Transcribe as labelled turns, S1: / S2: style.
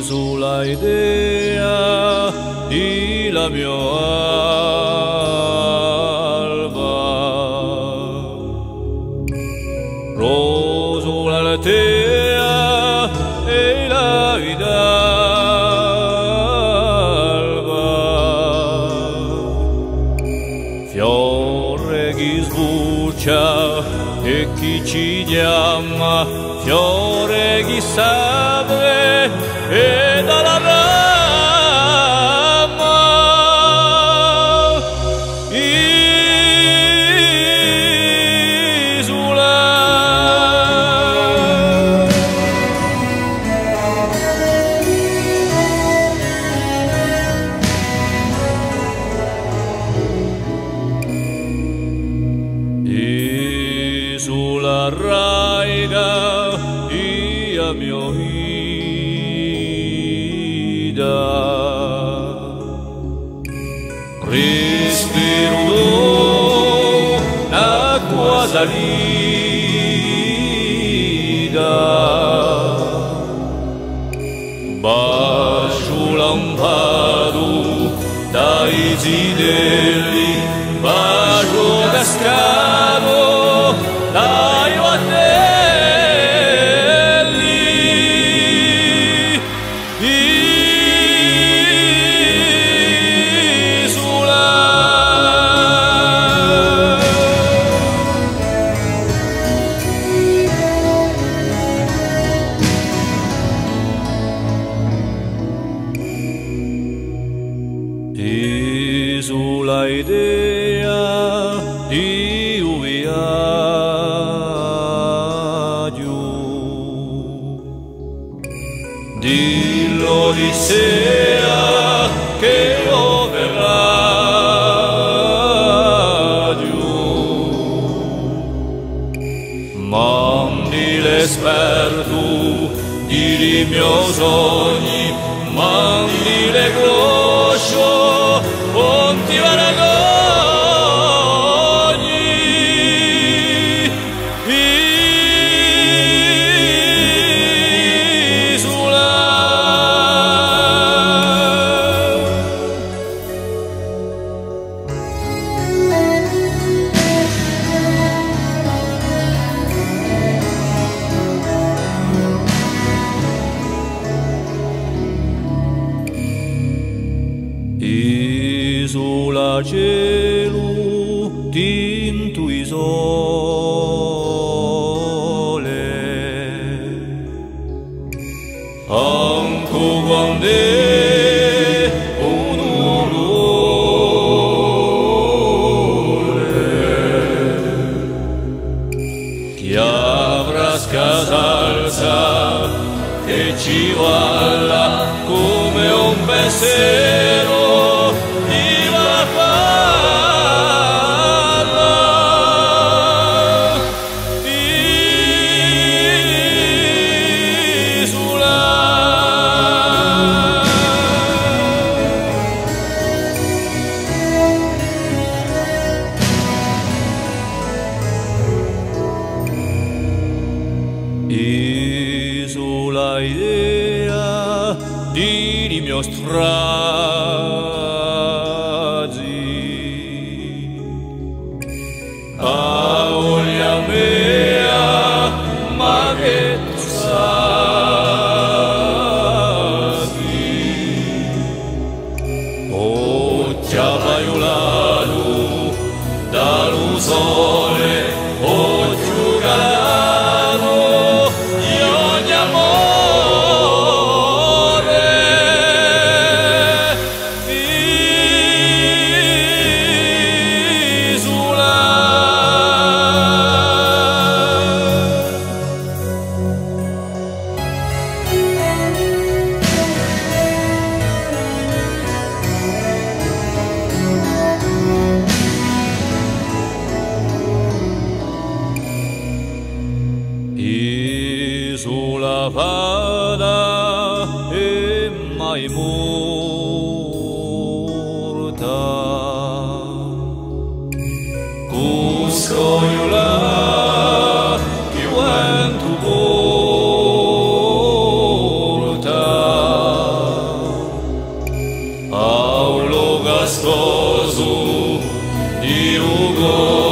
S1: sulla idea di la mia alba, roso l'altea e la vidalba, fiore che sbuccia e chi ci chiama, fiore che s'apre e dalla rama isola. Isola raiga ia mio vida, respiro l'acqua salida, bacio lampado dai zidelli, bacio cascato dai battelli, isola. Isola idea di un viaggio, di l'Odissea che io verrà giù, mandi l'esperto di miei sogni, mandi le cloche, ponti varagogni, isola. Isola cielo tinto isole, anche quando è un orrore, chi avrà scasalza che ci valla come un pensiero di la palla, isola. Isola idea di mio stragi, a voglia mea, ma che tu sai, o chiamaiolalu dallo sole, o giugalano di ogni amore, isola. iugo